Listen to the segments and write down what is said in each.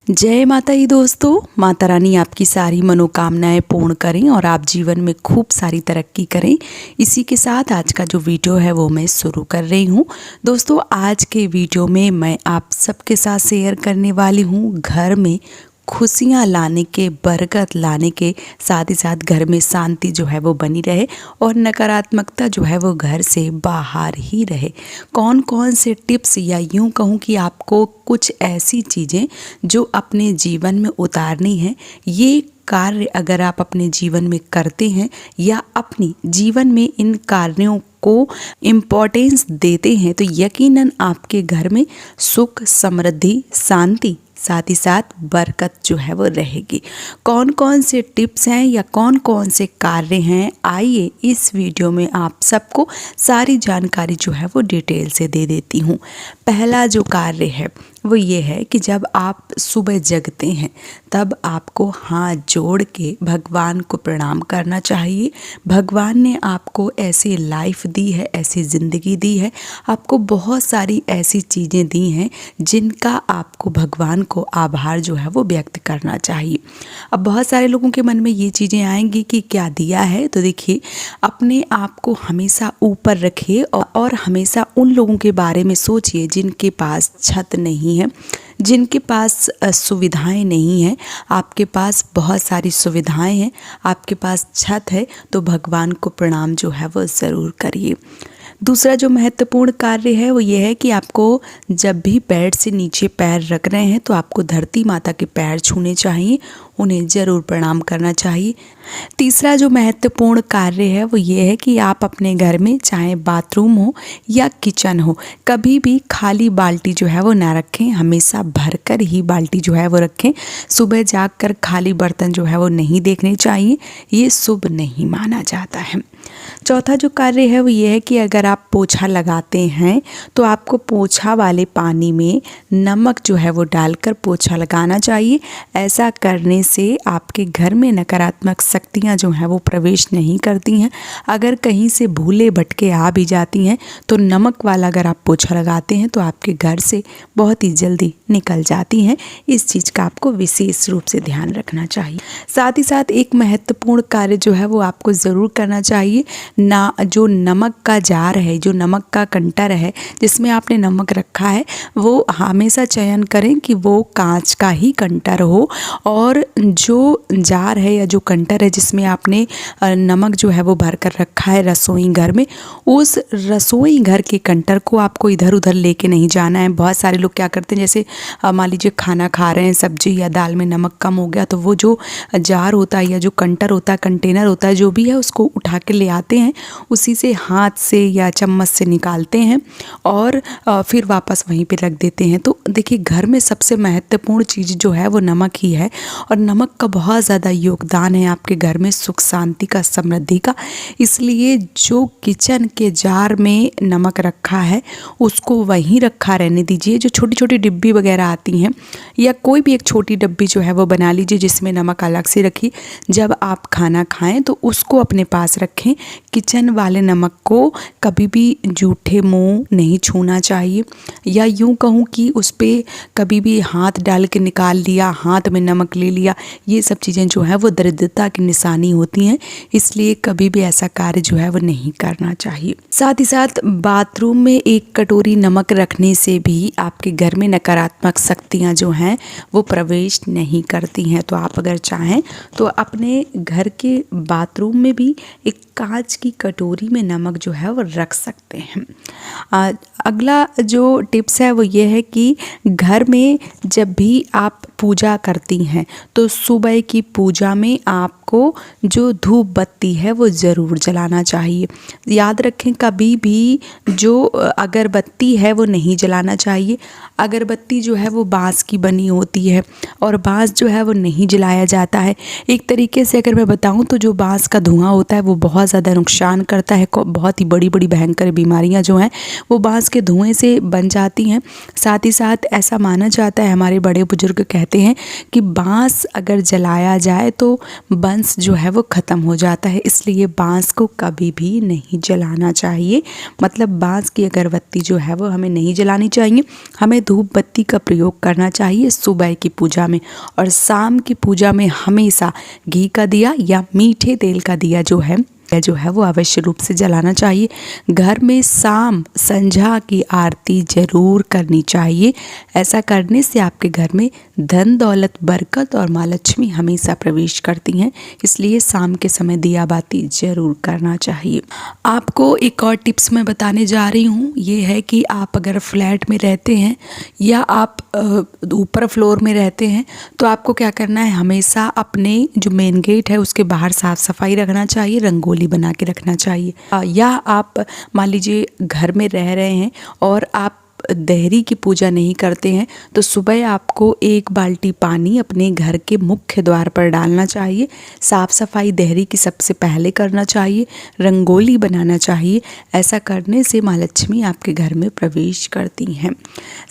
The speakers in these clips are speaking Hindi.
जय माता दी दोस्तों। माता रानी आपकी सारी मनोकामनाएं पूर्ण करें और आप जीवन में खूब सारी तरक्की करें। इसी के साथ आज का जो वीडियो है वो मैं शुरू कर रही हूँ। दोस्तों आज के वीडियो में मैं आप सबके साथ शेयर करने वाली हूँ घर में खुशियाँ लाने के, बरकत लाने के साथ ही साथ घर में शांति जो है वो बनी रहे और नकारात्मकता जो है वो घर से बाहर ही रहे। कौन कौन से टिप्स या यूँ कहूँ कि आपको कुछ ऐसी चीज़ें जो अपने जीवन में उतारनी है, ये कार्य अगर आप अपने जीवन में करते हैं या अपनी जीवन में इन कार्यों को इम्पोर्टेंस देते हैं तो यकीनन आपके घर में सुख, समृद्धि, शांति साथ ही साथ बरकत जो है वो रहेगी। कौन कौन से टिप्स हैं या कौन कौन से कार्य हैं, आइए इस वीडियो में आप सबको सारी जानकारी जो है वो डिटेल से दे देती हूँ। पहला जो कार्य है वो ये है कि जब आप सुबह जगते हैं तब आपको हाथ जोड़ के भगवान को प्रणाम करना चाहिए। भगवान ने आपको ऐसी लाइफ दी है, ऐसी ज़िंदगी दी है, आपको बहुत सारी ऐसी चीज़ें दी हैं जिनका आपको भगवान को आभार जो है वो व्यक्त करना चाहिए। अब बहुत सारे लोगों के मन में ये चीज़ें आएंगी कि क्या दिया है, तो देखिए अपने आप को हमेशा ऊपर रखिए और हमेशा उन लोगों के बारे में सोचिए जिनके पास छत नहीं है, जिनके पास सुविधाएं नहीं हैं। आपके पास बहुत सारी सुविधाएं हैं, आपके पास छत है, तो भगवान को प्रणाम जो है वो ज़रूर करिए। दूसरा जो महत्वपूर्ण कार्य है वो ये है कि आपको जब भी बेड से नीचे पैर रख रहे हैं तो आपको धरती माता के पैर छूने चाहिए, उन्हें ज़रूर प्रणाम करना चाहिए। तीसरा जो महत्वपूर्ण कार्य है वो ये है कि आप अपने घर में चाहे बाथरूम हो या किचन हो, कभी भी खाली बाल्टी जो है वो ना रखें, हमेशा भरकर ही बाल्टी जो है वो रखें। सुबह जागकर खाली बर्तन जो है वो नहीं देखने चाहिए, ये शुभ नहीं माना जाता है। चौथा जो कार्य है वो ये है कि अगर आप पोछा लगाते हैं तो आपको पोछा वाले पानी में नमक जो है वो डालकर पोछा लगाना चाहिए। ऐसा करने से आपके घर में नकारात्मक शक्तियाँ जो हैं वो प्रवेश नहीं करती हैं। अगर कहीं से भूले भटके आ भी जाती हैं तो नमक वाला अगर आप पोछा लगाते हैं तो आपके घर से बहुत ही जल्दी निकल जाती हैं। इस चीज़ का आपको विशेष रूप से ध्यान रखना चाहिए। साथ ही साथ एक महत्वपूर्ण कार्य जो है वो आपको ज़रूर करना चाहिए ना, जो नमक का जार है, जो नमक का कंटर है जिसमें आपने नमक रखा है, वो हमेशा चयन करें कि वो कांच का ही कंटर हो। और जो जार है या जो कंटर है जिसमें आपने नमक जो है वो भर कर रखा है रसोई घर में, उस रसोई घर के कंटर को आपको इधर उधर लेके नहीं जाना है। बहुत सारे लोग क्या करते हैं, जैसे मान लीजिए खाना खा रहे हैं, सब्जी या दाल में नमक कम हो गया तो वो जो जार होता है या जो कंटर होता है, कंटेनर होता है, जो भी है उसको उठा के ले आते हैं, उसी से हाथ से या चम्मच से निकालते हैं और फिर वापस वहीं पे रख देते हैं। तो देखिए घर में सबसे महत्वपूर्ण चीज़ जो है वो नमक ही है और नमक का बहुत ज़्यादा योगदान है आपके घर में सुख, शांति का, समृद्धि का। इसलिए जो किचन के जार में नमक रखा है उसको वहीं रखा रहने दीजिए। जो छोटी छोटी डिब्बी वगैरह आती हैं या कोई भी एक छोटी डिब्बी जो है वो बना लीजिए जिसमें नमक अलग से रखिए। जब आप खाना खाएं तो उसको अपने पास रखें। किचन वाले नमक को कभी भी जूठे मुंह नहीं छूना चाहिए, या यूं कहूँ कि उस पर कभी भी हाथ डाल के निकाल लिया, हाथ में नमक ले लिया, ये सब चीज़ें जो है वो दरिद्रता की निशानी होती हैं। इसलिए कभी भी ऐसा कार्य जो है वो नहीं करना चाहिए। साथ ही साथ बाथरूम में एक कटोरी नमक रखने से भी आपके घर में नकारात्मक शक्तियाँ जो हैं वो प्रवेश नहीं करती हैं। तो आप अगर चाहें तो अपने घर के बाथरूम में भी एक कांच की कटोरी में नमक जो है वो रख सकते हैं। अगला जो टिप्स है वो ये है कि घर में जब भी आप पूजा करती हैं तो सुबह की पूजा में आपको जो धूप बत्ती है वो ज़रूर जलाना चाहिए। याद रखें कभी भी जो अगरबत्ती है वो नहीं जलाना चाहिए। अगरबत्ती जो है वो बांस की बनी होती है और बांस जो है वो नहीं जलाया जाता है। एक तरीके से अगर मैं बताऊं तो जो बांस का धुआं होता है वो बहुत ज़्यादा नुकसान करता है। बहुत ही बड़ी बड़ी भयंकर बीमारियां जो हैं वो बांस के धुएं से बन जाती हैं। साथ ही साथ ऐसा माना जाता है, हमारे बड़े बुजुर्ग कहते कहते हैं कि बांस अगर जलाया जाए तो वंश जो है वो ख़त्म हो जाता है, इसलिए बांस को कभी भी नहीं जलाना चाहिए। मतलब बांस की अगरबत्ती जो है वो हमें नहीं जलानी चाहिए। हमें धूप बत्ती का प्रयोग करना चाहिए सुबह की पूजा में, और शाम की पूजा में हमेशा घी का दिया या मीठे तेल का दिया जो है वो अवश्य रूप से जलाना चाहिए। घर में शाम संध्या की आरती जरूर करनी चाहिए। ऐसा करने से आपके घर में धन दौलत बरकत और माँ लक्ष्मी हमेशा प्रवेश करती हैं, इसलिए शाम के समय दिया बाती जरूर करना चाहिए। आपको एक और टिप्स मैं बताने जा रही हूँ, ये है कि आप अगर फ्लैट में रहते हैं या आप ऊपर फ्लोर में रहते हैं तो आपको क्या करना है, हमेशा अपने जो मेन गेट है उसके बाहर साफ़ सफाई रखना चाहिए, रंगोली बना के रखना चाहिए। या आप मान लीजिए घर में रह रहे हैं और आप देहरी की पूजा नहीं करते हैं तो सुबह आपको 1 बाल्टी पानी अपने घर के मुख्य द्वार पर डालना चाहिए। साफ़ सफाई देहरी की सबसे पहले करना चाहिए, रंगोली बनाना चाहिए। ऐसा करने से माँ लक्ष्मी आपके घर में प्रवेश करती हैं।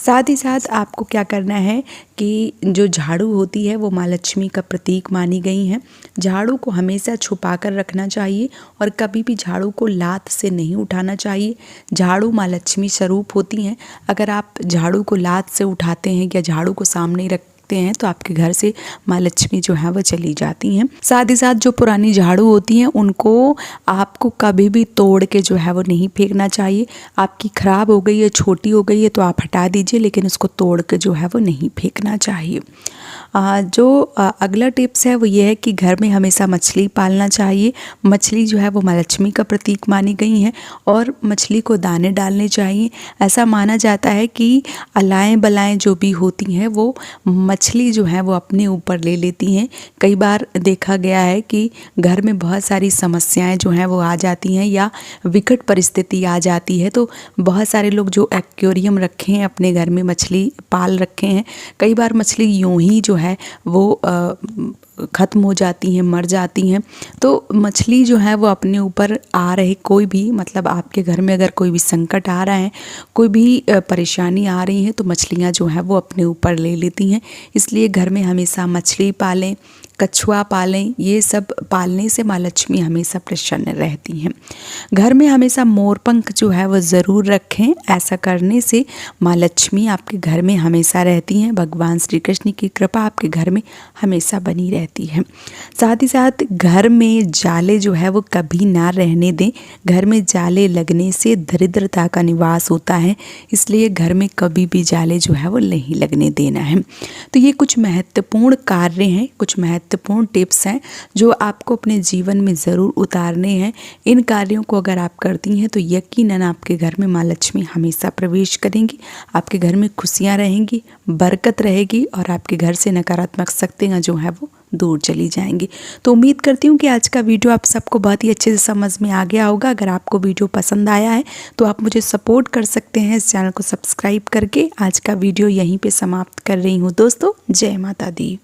साथ ही साथ आपको क्या करना है कि जो झाड़ू होती है वो माँ लक्ष्मी का प्रतीक मानी गई हैं। झाड़ू को हमेशा छुपा कर रखना चाहिए और कभी भी झाड़ू को लात से नहीं उठाना चाहिए। झाड़ू माँ लक्ष्मी स्वरूप होती हैं। अगर आप झाड़ू को लात से उठाते हैं या झाड़ू को सामने रखते हैं तो आपके घर से माँ लक्ष्मी जो है वो चली जाती हैं। साथ ही साथ जो पुरानी झाड़ू होती हैं उनको आपको कभी भी तोड़ के जो है वो नहीं फेंकना चाहिए। आपकी ख़राब हो गई है, छोटी हो गई है तो आप हटा दीजिए, लेकिन उसको तोड़ के जो है वो नहीं फेंकना चाहिए। अगला टिप्स है वो ये है कि घर में हमेशा मछली पालना चाहिए। मछली जो है वो माँ लक्ष्मी का प्रतीक मानी गई हैं और मछली को दाने डालने चाहिए। ऐसा माना जाता है कि अलाएं बलाएं जो भी होती हैं वो मछली जो है वो अपने ऊपर ले लेती हैं। कई बार देखा गया है कि घर में बहुत सारी समस्याएं जो हैं वो आ जाती हैं या विकट परिस्थिति आ जाती है, तो बहुत सारे लोग जो एक्वेरियम रखे हैं अपने घर में मछली पाल रखे हैं, कई बार मछली यूं ही जो है वो ख़त्म हो जाती हैं, मर जाती हैं। तो मछली जो है वो अपने ऊपर आ रहे कोई भी, मतलब आपके घर में अगर कोई भी संकट आ रहा है, कोई भी परेशानी आ रही है तो मछलियाँ जो है वो अपने ऊपर ले लेती हैं। इसलिए घर में हमेशा मछली पालें, कछुआ पालें। ये सब पालने से माँ लक्ष्मी हमेशा प्रसन्न रहती हैं। घर में हमेशा मोरपंख जो है वो ज़रूर रखें। ऐसा करने से माँ लक्ष्मी आपके घर में हमेशा रहती हैं। भगवान श्री कृष्ण की कृपा आपके घर में हमेशा बनी रहती है। साथ ही साथ घर में जाले जो है वो कभी ना रहने दें। घर में जाले लगने से दरिद्रता का निवास होता है, इसलिए घर में कभी भी जाले जो है वो नहीं लगने देना है। तो ये कुछ महत्वपूर्ण कार्य हैं, कुछ महत्वपूर्ण टिप्स हैं जो आपको अपने जीवन में ज़रूर उतारने हैं। इन कार्यों को अगर आप करती हैं तो यकीनन आपके घर में माँ लक्ष्मी हमेशा प्रवेश करेंगी, आपके घर में खुशियाँ रहेंगी, बरकत रहेगी और आपके घर से नकारात्मक शक्तियाँ जो है वो दूर चली जाएंगी। तो उम्मीद करती हूँ कि आज का वीडियो आप सबको बहुत ही अच्छे से समझ में आ गया होगा। अगर आपको वीडियो पसंद आया है तो आप मुझे सपोर्ट कर सकते हैं इस चैनल को सब्सक्राइब करके। आज का वीडियो यहीं पे समाप्त कर रही हूँ दोस्तों। जय माता दी।